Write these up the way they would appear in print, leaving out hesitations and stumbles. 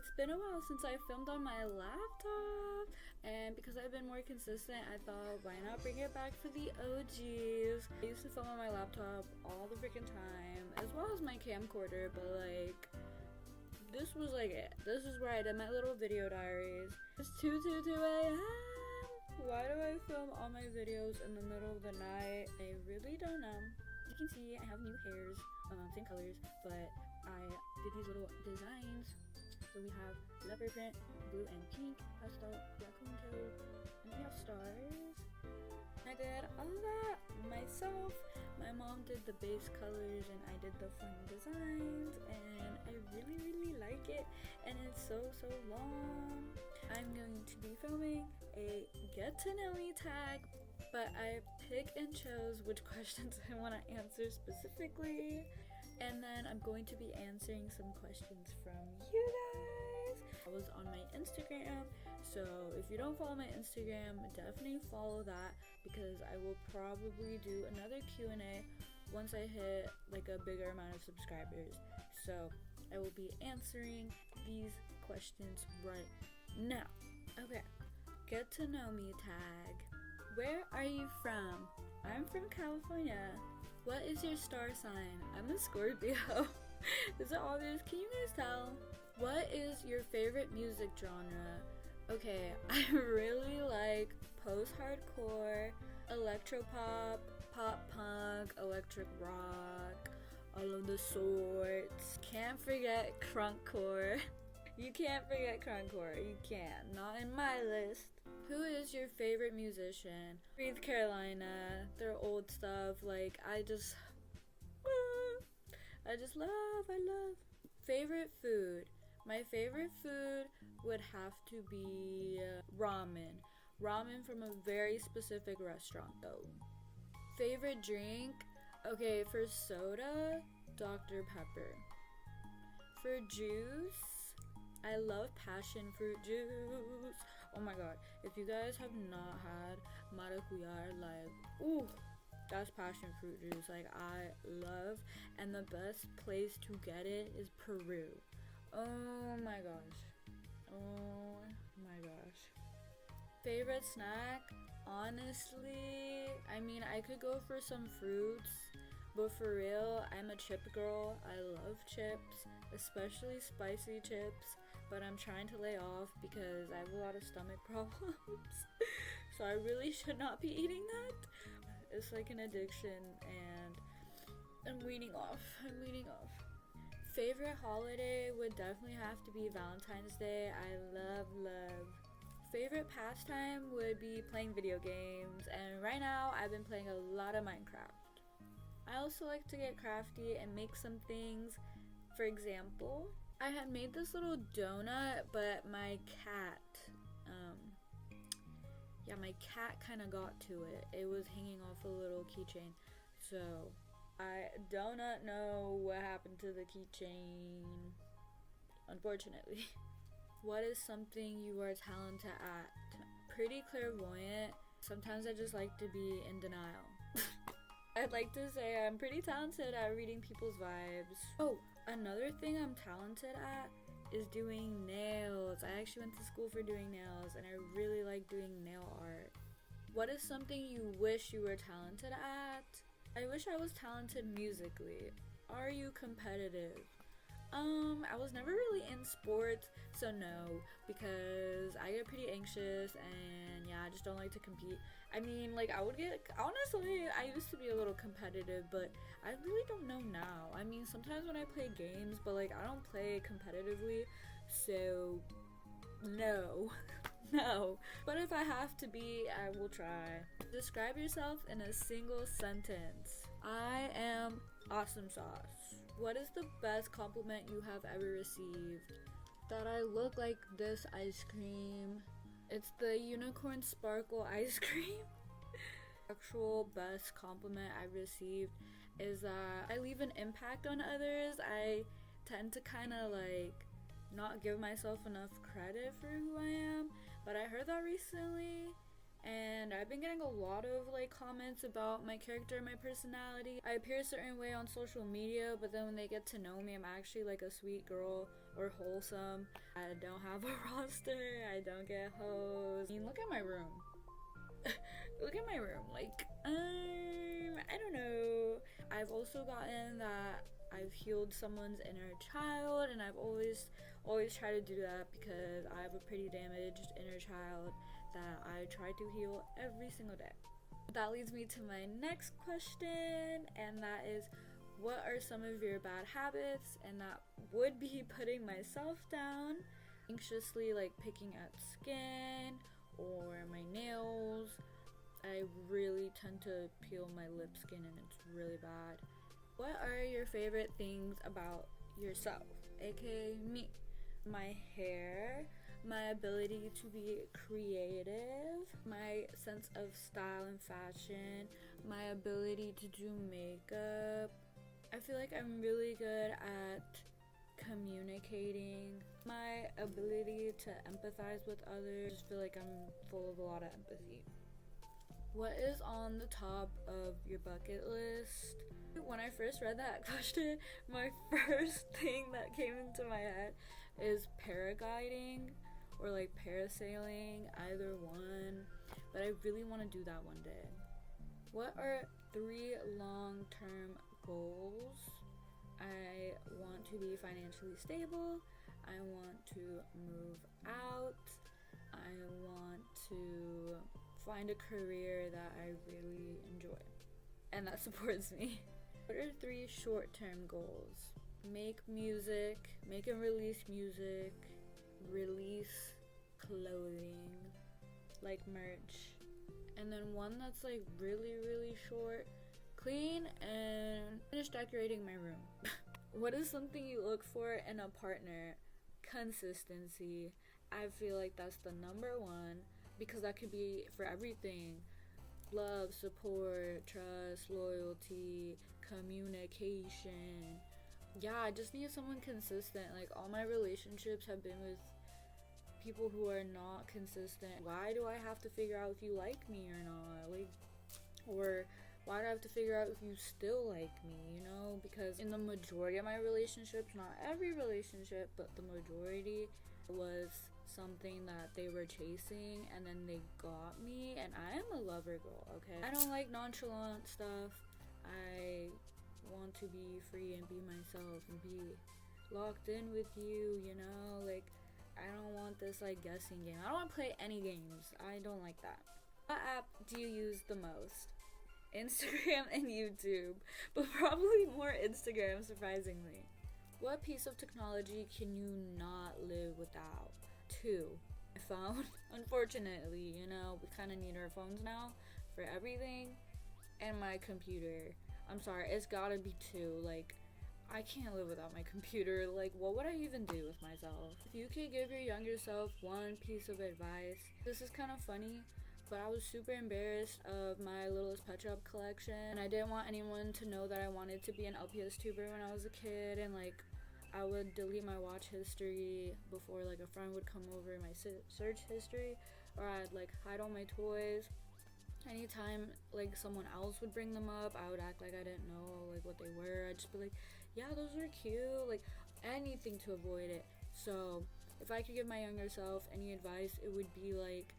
It's been a while since I filmed on my laptop, and because I've been more consistent, I thought why not bring it back for the OGs. I used to film on my laptop all the freaking time, as well as my camcorder, but like, this was like it. This is where I did my little video diaries. It's 2:22 a.m. Why do I film all my videos in the middle of the night? I really don't know. As you can see, I have new hairs, same colors, but I did these little designs. So we have leopard print, blue and pink, pastel, raccoon tail, and we have stars. I did all of that myself. My mom did the base colors and I did the fun designs, and I really like it, and it's so long. I'm going to be filming a get to know me tag, but I picked and chose which questions I want to answer specifically, and then I'm going to be answering some questions from you guys. I was on my Instagram, so if you don't follow my Instagram, definitely follow that, because I will probably do another Q&A once I hit like a bigger amount of subscribers. So I will be answering these questions right now. Okay, get to know me tag. Where are you from? I'm from California. What is your star sign? I'm a Scorpio. Is it obvious? Can you guys tell? What is your favorite music genre? Okay, I really like post-hardcore, electropop, pop punk, electric rock, all of the sorts. Can't forget crunkcore. You can't forget crunkcore. You can't. Not in my list. Who is your favorite musician? Breathe Carolina. Their old stuff. Like, I love. Favorite food. My favorite food would have to be ramen. Ramen from a very specific restaurant though. Favorite drink? Okay, for soda, Dr. Pepper. For juice, I love passion fruit juice. Oh my god, if you guys have not had maracuyá, like, ooh, that's passion fruit juice. Like, I love, and the best place to get it is Peru. Oh my gosh. Oh my gosh. Favorite snack? Honestly, I mean, I could go for some fruits, but for real, I'm a chip girl. I love chips, especially spicy chips, but I'm trying to lay off because I have a lot of stomach problems. So I really should not be eating that. It's like an addiction, and I'm weaning off. Favorite holiday would definitely have to be Valentine's Day. I love. Favorite pastime would be playing video games, and right now I've been playing a lot of Minecraft. I also like to get crafty and make some things. For example, I had made this little donut, but my cat, my cat kind of got to it. It was hanging off a little keychain, so I do not know what happened to the keychain, unfortunately. What is something you are talented at? Pretty clairvoyant. Sometimes I just like to be in denial. I'd like to say I'm pretty talented at reading people's vibes. Oh, another thing I'm talented at is doing nails. I actually went to school for doing nails, and I really like doing nail art. What is something you wish you were talented at? I wish I was talented musically. Are you competitive? I was never really in sports, so no, because I get pretty anxious, and yeah, I just don't like to compete. I mean, like, honestly, I used to be a little competitive, but I really don't know now. I mean, sometimes when I play games, but like, I don't play competitively, so no. No. But if I have to be, I will try. Describe yourself in a single sentence. I am awesome sauce. What is the best compliment you have ever received? That I look like this ice cream. It's the unicorn sparkle ice cream. Actual best compliment I've received is that I leave an impact on others. I tend to kind of like not give myself enough credit for who I am, but I heard that recently, and I've been getting a lot of like comments about my character and my personality. I appear a certain way on social media, but then when they get to know me, I'm actually like a sweet girl or wholesome. I don't have a roster, I don't get hoes. I mean, look at my room. Look at my room, like, I don't know. I've also gotten that I've healed someone's inner child, and I've always tried to do that because I have a pretty damaged inner child that I try to heal every single day. That leads me to my next question, and that is, what are some of your bad habits? And that would be putting myself down, anxiously like picking at skin or my nails. I really tend to peel my lip skin and it's really bad. What are your favorite things about yourself, aka me? My hair, my ability to be creative, my sense of style and fashion, my ability to do makeup. I feel like I'm really good at communicating, my ability to empathize with others. I just feel like I'm full of a lot of empathy. What is on the top of your bucket list? When I first read that question, my first thing that came into my head is paragliding or like parasailing, either one, but I really want to do that one day. What are 3 long-term goals? I want to be financially stable, I want to move out, I want to find a career that I really enjoy and that supports me. What are 3 short-term goals? Make music, make and release music, release clothing, like merch. And then one that's like really, really short, clean and finish decorating my room. What is something you look for in a partner? Consistency. I feel like that's the number one, because that could be for everything. Love, support, trust, loyalty, communication. Yeah, I just need someone consistent. Like, all my relationships have been with people who are not consistent. Why do I have to figure out if you like me or not? Like, or why do I have to figure out if you still like me, you know? Because in the majority of my relationships, not every relationship, but the majority, was something that they were chasing and then they got me, and I am a lover girl, okay? I don't like nonchalant stuff. I want to be free and be myself and be locked in with you, you know? Like, I don't want this like guessing game. I don't want to play any games. I don't like that. What app do you use the most? Instagram and YouTube, but probably more Instagram, surprisingly. What piece of technology can you not live without? 2. My phone. Unfortunately, you know, we kind of need our phones now for everything. And my computer. I'm sorry, it's gotta be 2. Like, I can't live without my computer. Like, what would I even do with myself? If you could give your younger self one piece of advice, this is kind of funny, but I was super embarrassed of my Littlest Pet Shop collection, and I didn't want anyone to know that I wanted to be an LPS tuber when I was a kid, and like, I would delete my watch history before like a friend would come over my search history, or I'd like hide all my toys. Anytime like someone else would bring them up, I would act like I didn't know like what they were. I'd just be like, yeah, those are cute, like anything to avoid it. So if I could give my younger self any advice, it would be like,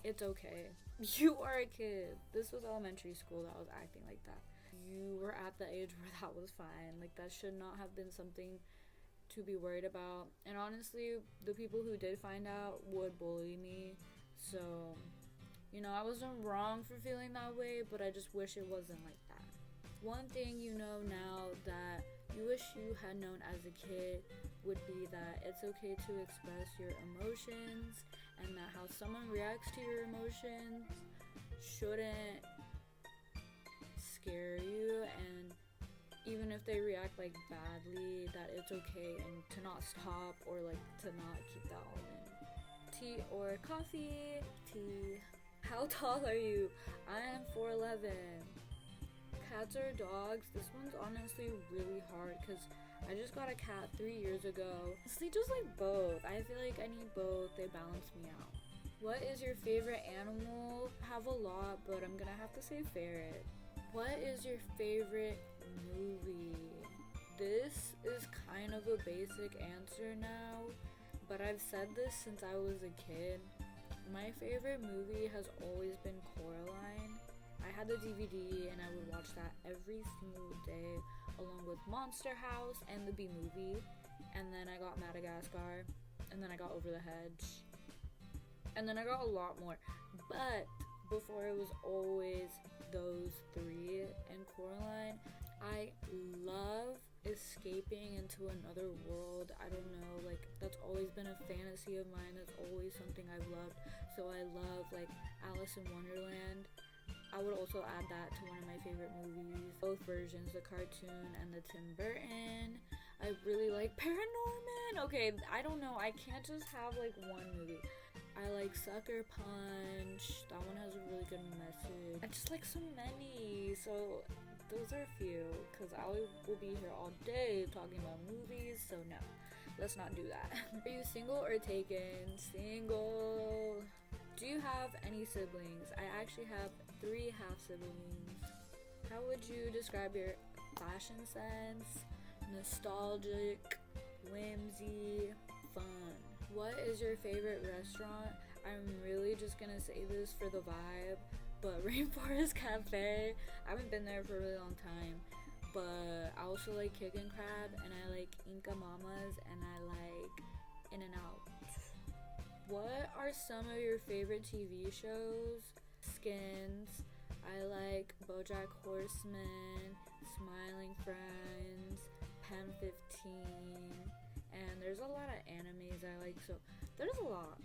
it's okay. You are a kid. This was elementary school that I was acting like that. You were at the age where that was fine. Like, that should not have been something to be worried about. And honestly, the people who did find out would bully me. So, you know, I wasn't wrong for feeling that way, but I just wish it wasn't like that. One thing you know now that you wish you had known as a kid would be that it's okay to express your emotions, and that how someone reacts to your emotions shouldn't scare you, and even if they react like badly, that it's okay and to not stop or like to not keep that all in. Tea or coffee? Tea. How tall are you? I am 4'11". Cats or dogs? This one's honestly really hard because I just got a cat 3 years ago. Honestly, just like both. I feel like I need both. They balance me out. What is your favorite animal? I have a lot, but I'm gonna have to say ferret. What is your favorite movie? This is kind of a basic answer now, but I've said this since I was a kid. My favorite movie has always been Coraline. I had the DVD and I would watch that every single day along with Monster House and the B Movie. And then I got Madagascar, and then I got Over the Hedge, and then I got a lot more. But before it was always those three and Coraline. I love escaping into another world. I don't know, like that's always been a fantasy of mine. That's always something I've loved. So I love like Alice in Wonderland. I would also add that to one of my favorite movies. Both versions, the cartoon and the Tim Burton. I really like Paranorman. Okay, I don't know. I can't just have like one movie. I like Sucker Punch. That one has a really good message. I just like so many. So those are a few, because I will be here all day talking about movies. So no, let's not do that. Are you single or taken? Single. Do you have any siblings? I actually have 3 half siblings. How would you describe your fashion sense? Nostalgic, whimsy, fun. What is your favorite restaurant? I'm really just gonna say this for the vibe, but Rainforest Cafe. I haven't been there for a really long time, but I also like Chicken Crab, and I like Inca Mamas, and I like In-N-Out. What are some of your favorite TV shows? Skins. I like BoJack Horseman, Smiling Friends, Pen 15, and there's a lot of animes I like, so there's a lot.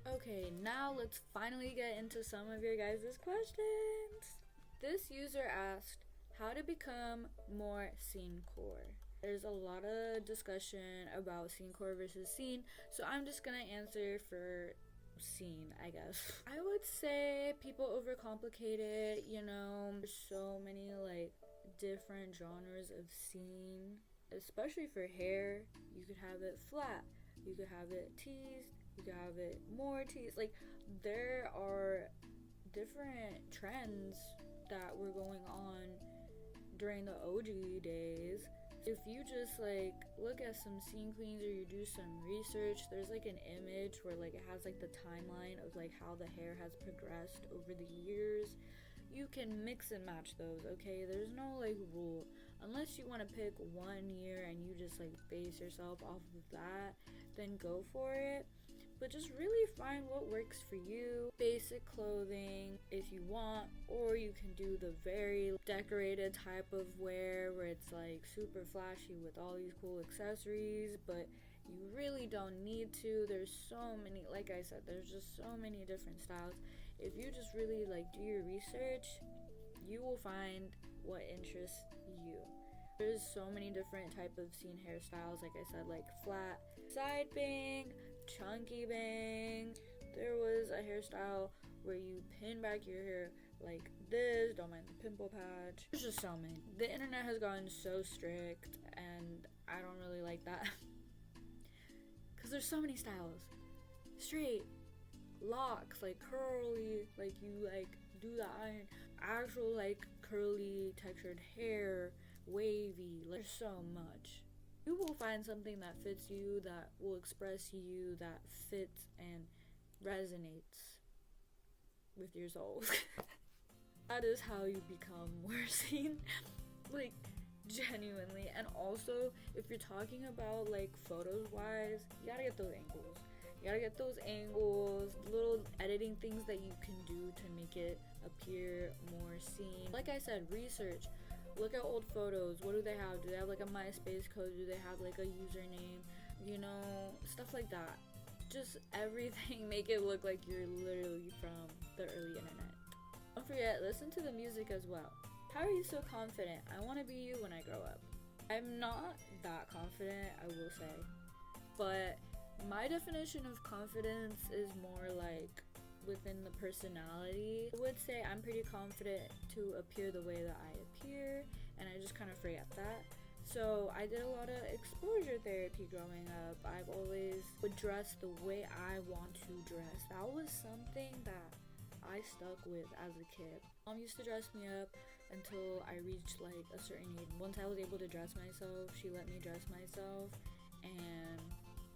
Okay, now let's finally get into some of your guys' questions. This user asked how to become more scene core. There's a lot of discussion about scene core versus scene, so I'm just gonna answer for scene, I guess. I would say people overcomplicate it, there's so many like different genres of scene, especially for hair. You could have it flat, you could have it teased, you could have it more teased. Like there are different trends that were going on during the OG days. If you just like look at some scene queens or you do some research, there's like an image where like it has like the timeline of like how the hair has progressed over the years. You can mix and match those, okay? There's no like rule. Unless you want to pick one year and you just like base yourself off of that, then go for it. But just really find what works for you. Basic clothing if you want, or you can do the very decorated type of wear where it's like super flashy with all these cool accessories, but you really don't need to. There's so many, like I said, there's just so many different styles. If you just really like do your research, you will find what interests you. There's so many different type of scene hairstyles, like I said, like flat, side bang, chunky bang. There was a hairstyle where you pin back your hair like this, don't mind the pimple patch. There's just so many. The internet has gotten so strict, and I don't really like that. Because there's so many styles. Straight, locks, like curly, like you like do the iron, actual like curly textured hair, wavy. There's so much. You will find something that fits you, that will express you, that fits and resonates with your soul. That is how you become more seen, like genuinely. And also, if you're talking about like photos wise, you gotta get those angles. You gotta get those angles, little editing things that you can do to make it appear more seen. Like I said, research. Look at old photos. What do they have? Do they have like a MySpace code? Do they have like a username? Stuff like that. Just everything. Make it look like you're literally from the early internet. Don't forget, listen to the music as well. How are you so confident? I want to be you when I grow up. I'm not that confident, I will say. But my definition of confidence is more like within the personality. I would say I'm pretty confident to appear the way that I appear, and I just kind of forget that. So I did a lot of exposure therapy growing up. I've always would dress the way I want to dress. That was something that I stuck with as a kid. Mom used to dress me up until I reached like a certain age. Once I was able to dress myself, she let me dress myself, and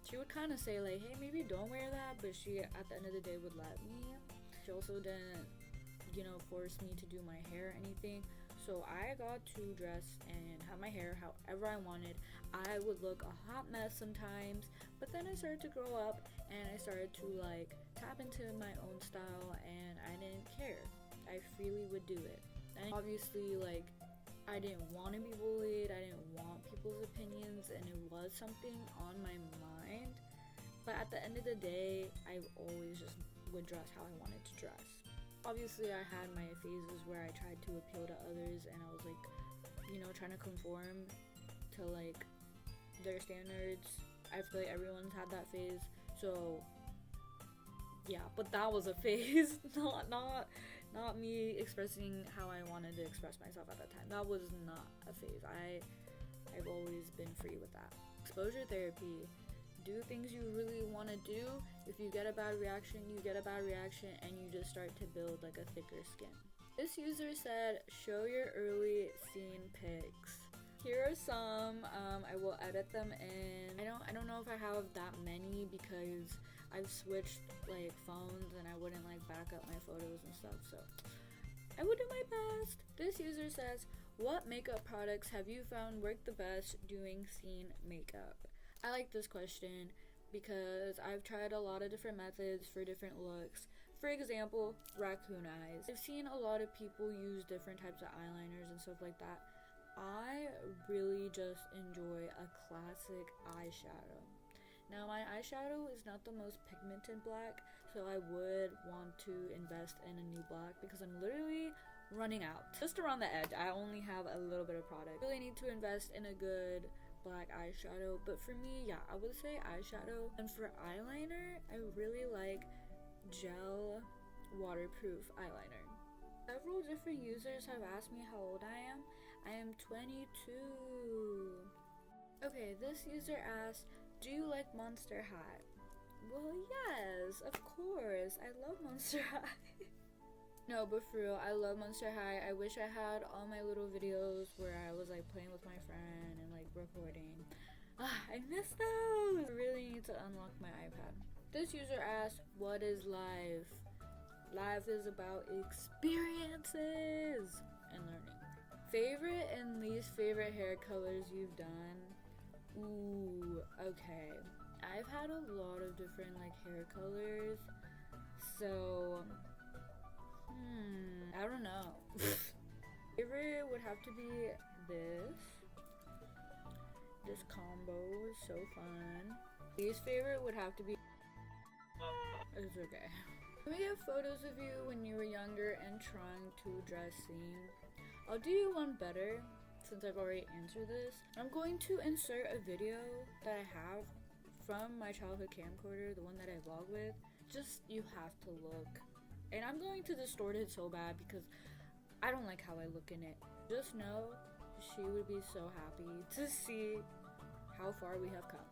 she would kind of say like, hey, maybe don't wear that, but she at the end of the day would let me. She also didn't, force me to do my hair or anything. So I got to dress and have my hair however I wanted. I would look a hot mess sometimes, but then I started to grow up and I started to like tap into my own style, and I didn't care. I freely would do it. And obviously, like, I didn't want to be bullied, I didn't want people's opinions, and it was something on my mind. But at the end of the day, I always just would dress how I wanted to dress. Obviously, I had my phases where I tried to appeal to others, and I was like, trying to conform to like their standards. I feel like everyone's had that phase. So yeah, but that was a phase, not me expressing how I wanted to express myself at that time. That was not a phase. I've always been free with that. Exposure therapy. Do things you really want to do. If you get a bad reaction, you get a bad reaction, and you just start to build like a thicker skin. This user said, show your early scene pics. Here are some. I will edit them in. I don't know if I have that many because I've switched like phones and I wouldn't like back up my photos and stuff, so I would do my best. This user says, what makeup products have you found work the best doing scene makeup? I like this question because I've tried a lot of different methods for different looks. For example, raccoon eyes. I've seen a lot of people use different types of eyeliners and stuff like that. I really just enjoy a classic eyeshadow. Now, my eyeshadow is not the most pigmented black, so I would want to invest in a new black because I'm literally running out. Just around the edge, I only have a little bit of product. I really need to invest in a good black eyeshadow, but for me, yeah, I would say eyeshadow. And for eyeliner, I really like gel waterproof eyeliner. Several different users have asked me how old I am. I am 22. Okay, this user asked, do you like Monster High? Well, yes, of course. I love Monster High. No, but for real, I love Monster High. I wish I had all my little videos where I was like playing with my friend and like recording. I miss those. I really need to unlock my iPad. This user asked, what is life? Life is about experiences and learning. Favorite and least favorite hair colors you've done? Ooh, okay. I've had a lot of different like hair colors, so I don't know. Favorite would have to be this combo is so fun. Least favorite would have to be it's okay. Let me get photos of you when you were younger and trying to dress scene. I'll do you one better since I've already answered this. I'm going to insert a video that I have from my childhood camcorder, the one that I vlog with. Just, you have to look. And I'm going to distort it so bad because I don't like how I look in it. Just know she would be so happy to see how far we have come.